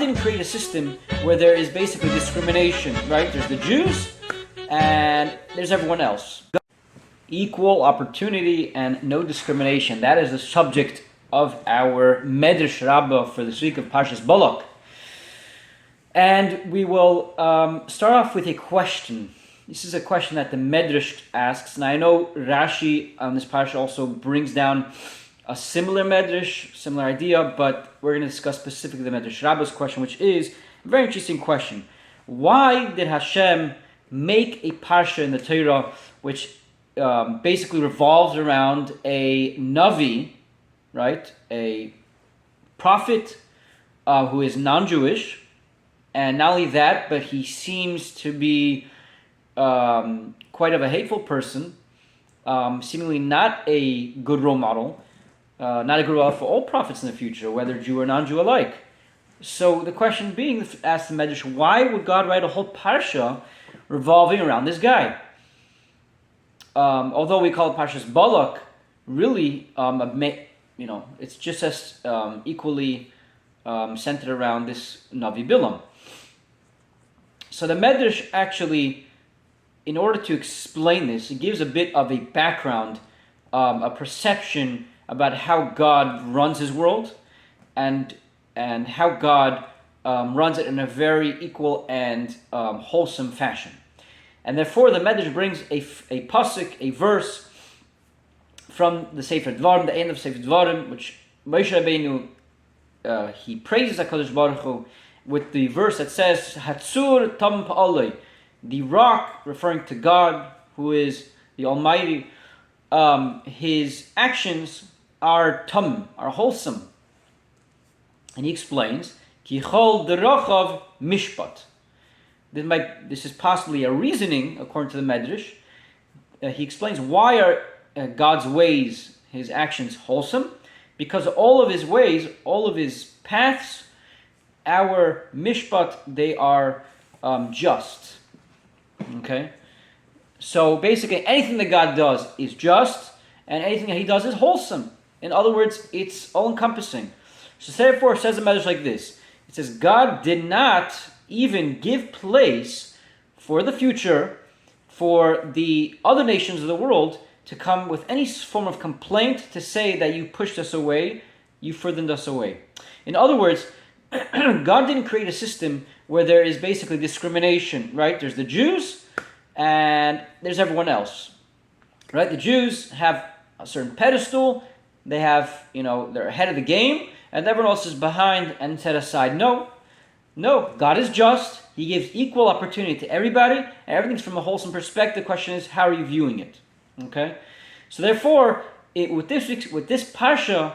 didn't create a system where there is basically discrimination, right? There's the Jews and there's everyone else. Equal opportunity and no discrimination. That is the subject of our Medrash Rabbah for this week of parshas balak. And we will start off with a question. This is a question that the Medrash asks, and I know Rashi on this parsha also brings down a similar Medrash, similar idea, but we're going to discuss specifically the Medrash Rabbah's question, which is a very interesting question. Why did Hashem make a parsha in the Torah which basically revolves around a Navi, right? A prophet who is non-Jewish, and not only that, but he seems to be quite of a hateful person, seemingly not a good role model, not a good role model for all prophets in the future, whether Jew or non-Jew alike. So the question being asked in Medrash, why would God write a whole parsha revolving around this guy? Although we call it parshas balak, really, it's just as equally centered around this Navi Bilam. So the Medrash actually, in order to explain this, it gives a bit of a background, a perception about how God runs His world, and how God runs it in a very equal and wholesome fashion. And therefore, the Medrash brings a pasuk, a verse from the Sefer Dvarim, the end of Sefer Dvarim, which Moshe Rabbeinu he praises HaKadosh Baruch Hu with the verse that says, "Hatzur tam pa'alei," the rock, referring to God, who is the Almighty. His actions are tam, are wholesome, and he explains, "Ki chol derachav mishpat." This is possibly a reasoning, according to the Medrash. He explains why are God's ways, His actions, wholesome? Because all of His ways, all of His paths, our mishpat, they are just. Okay? So basically, anything that God does is just, and anything that He does is wholesome. In other words, it's all-encompassing. So therefore, it says the Medrash like this. It says, God did not even give place for the future for the other nations of the world to come with any form of complaint to say that you pushed us away, you furthered us away. In other words, God didn't create a system where there is basically discrimination, right? There's the Jews and there's everyone else, right? The Jews have a certain pedestal, they have, they're ahead of the game, and everyone else is behind and set aside. No, God is just. He gives equal opportunity to everybody, and everything's from a wholesome perspective. The question is, how are you viewing it? Okay? So therefore, with this parsha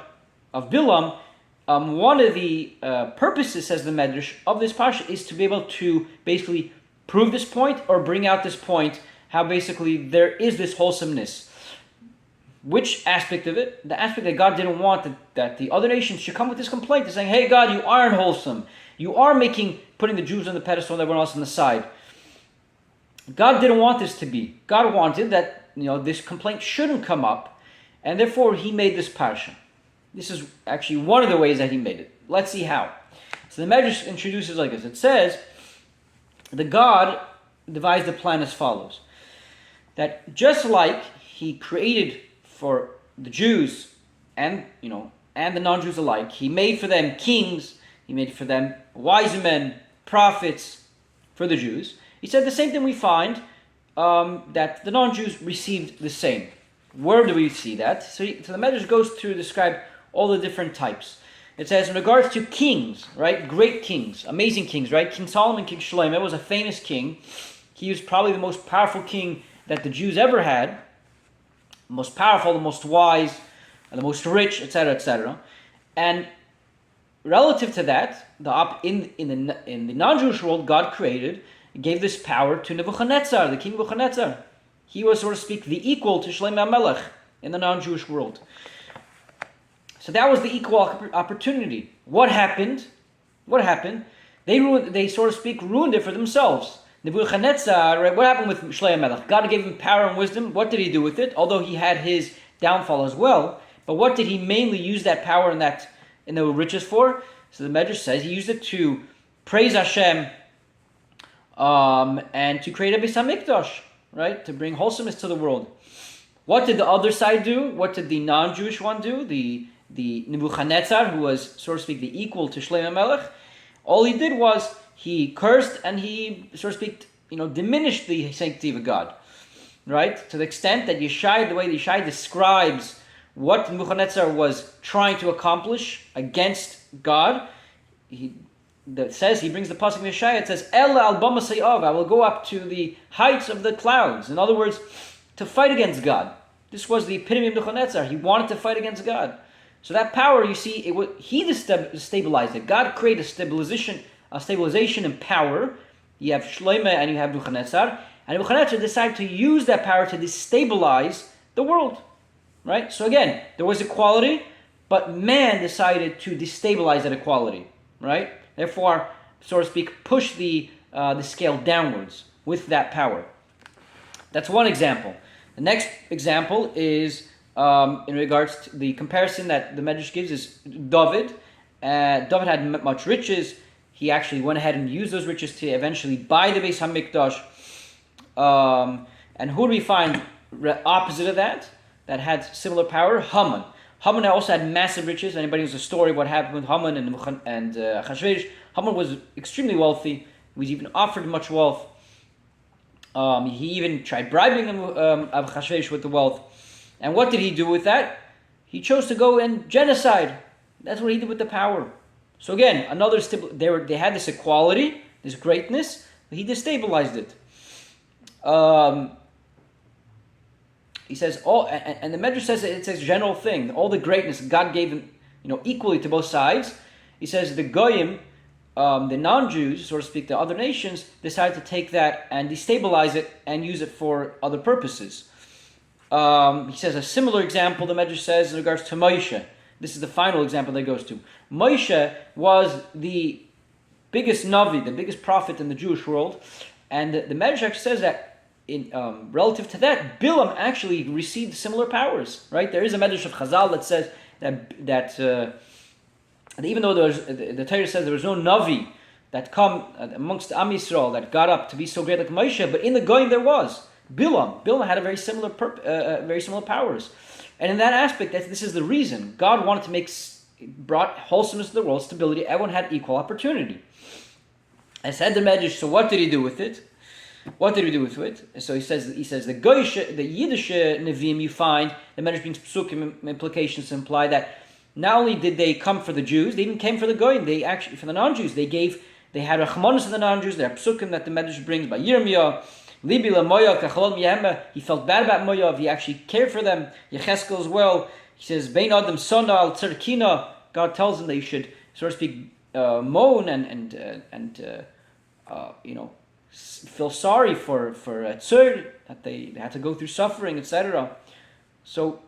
of Bilam, one of the purposes, says the Medrash, of this parsha is to be able to basically prove this point or bring out this point, how basically there is this wholesomeness. Which aspect of it? The aspect that God didn't want that the other nations should come with this complaint. They're saying, hey God, you aren't wholesome. You are putting the Jews on the pedestal and everyone else on the side. God didn't want this to be. God wanted that this complaint shouldn't come up, and therefore He made this parsha. This is actually one of the ways that He made it. Let's see how. So the Medrash introduces like this. It says, the God devised the plan as follows. That just like He created for the Jews and the non-Jews alike, He made for them kings, He made for them wise men, prophets, for the Jews. He said the same thing we find that the non-Jews received the same. Where do we see that? So the Medrash goes to describe all the different types. It says in regards to kings, right? Great kings, amazing kings, right? King Solomon, King Shlomo was a famous king. He was probably the most powerful king that the Jews ever had. The most powerful, the most wise, and the most rich, etc., etc. And relative to that, in the non-Jewish world, God gave this power to Nebuchadnezzar, the king Nebuchadnezzar. He was, so to speak, the equal to Shlomo HaMelech in the non-Jewish world. So that was the equal opportunity. What happened? They so to speak, ruined it for themselves. Nebuchadnezzar, right, what happened with Shlomo HaMelech? God gave him power and wisdom. What did He do with it? Although he had his downfall as well. But what did he mainly use that power and the riches for? So the Medrash says he used it to praise Hashem, and to create a Beis HaMikdash, right? To bring wholesomeness to the world. What did the other side do? What did the non-Jewish one do? The Nebuchadnezzar, who was, so to speak, the equal to Shlomo Melech. All he did was he cursed and he, so to speak, diminished the sanctity of God, right? To the extent that Yeshai, the way Yeshai describes what Nebuchadnezzar was trying to accomplish against God, that says, he brings the pasuk of Yeshai, it says, Ela al bama sayav, I will go up to the heights of the clouds. In other words, to fight against God. This was the epitome of Nebuchadnezzar. He wanted to fight against God. So that power, you see, he destabilized it. God created a stabilization in power. You have Shlomo and you have Nebuchadnezzar. And Nebuchadnezzar decided to use that power to destabilize the world. Right? So again, there was equality, but man decided to destabilize that equality. Right? Therefore, so to speak, push the scale downwards with that power. That's one example. The next example is in regards to the comparison that the Medrash gives is David. David had much riches. He actually went ahead and used those riches to eventually buy the Beis HaMikdash. And who do we find opposite of that had similar power? Haman. Haman also had massive riches. Anybody knows the story of what happened with Haman and Achashverosh? Haman was extremely wealthy. He was even offered much wealth. He even tried bribing Achashverosh with the wealth. And what did he do with that? He chose to go and genocide. That's what he did with the power. So again, another they had this equality, this greatness, but he destabilized it. He says and the Medrash says it's a general thing. All the greatness God gave him, equally to both sides. He says the goyim, the non-Jews, so to speak, the other nations, decided to take that and destabilize it and use it for other purposes. He says a similar example, the Medrash says, in regards to Moshe. This is the final example that goes to. Moshe was the biggest Navi, the biggest prophet in the Jewish world. And the Medrash actually says that in relative to that, Bilam actually received similar powers. Right? There is a Medrash of Chazal that says that even though the Torah says there was no Navi that come amongst Am Yisrael that got up to be so great like Moshe, but in the Goyim there was. Bilam had a very similar powers. And in that aspect, this is the reason. God wanted to brought wholesomeness to the world, stability. Everyone had equal opportunity. I said the Medrash, so what did he do with it? What did he do with it? So he says the Yiddish Nevi'im, you find, the Medrash brings psukim implications to imply that not only did they come for the Jews, they even came for the Goyim. They actually, for the non-Jews, they had rachmanos of the non-Jews. There are psukim that the Medrash brings by Yirmiyah. Libi lamoyav kachalon miyehema. He felt bad about Moyav. He actually cared for them. Yecheskel as well. He says, Bein adam sona al tzarkina. God tells him that you should, so to speak, moan and feel sorry for tzur, that they had to go through suffering, etc. So,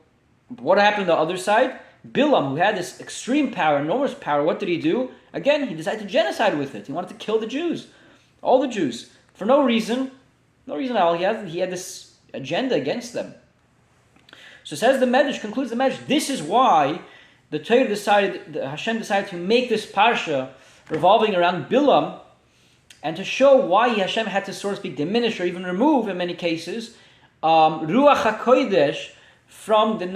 what happened on the other side? Bilam, who had this extreme power, enormous power, what did he do? Again, he decided to genocide with it. He wanted to kill the Jews, all the Jews, for no reason. No reason at all. He had this agenda against them. So says the Medrash, concludes the Medrash, this is why the Torah Hashem decided to make this parsha revolving around Bilam, and to show why Hashem had to, so to speak, diminish or even remove, in many cases, Ruach HaKodesh from the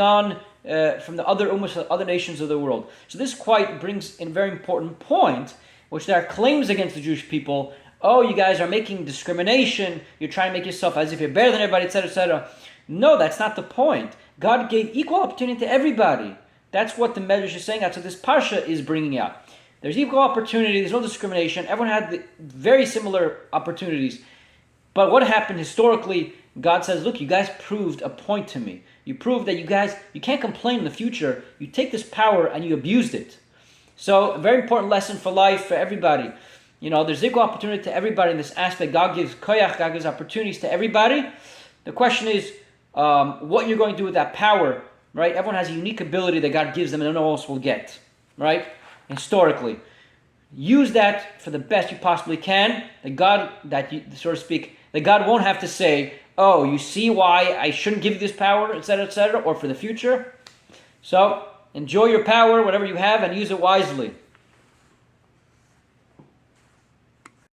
other ummahs, other nations of the world. So this quite brings in a very important point, which there are claims against the Jewish people. Oh, you guys are making discrimination. You're trying to make yourself as if you're better than everybody, etc., etc. No, that's not the point. God gave equal opportunity to everybody. That's what the Medrash is saying. That's what this parsha is bringing out. There's equal opportunity. There's no discrimination. Everyone had very similar opportunities. But what happened historically? God says, look, you guys proved a point to me. You proved that you can't complain in the future. You take this power and you abused it. So a very important lesson for life, for everybody. There's equal opportunity to everybody in this aspect. God gives koyach, God gives opportunities to everybody. The question is, what you're going to do with that power, right? Everyone has a unique ability that God gives them and no one else will get, right? Historically. Use that for the best you possibly can. That God won't have to say, oh, you see why I shouldn't give you this power, etc., or for the future. So, enjoy your power, whatever you have, and use it wisely.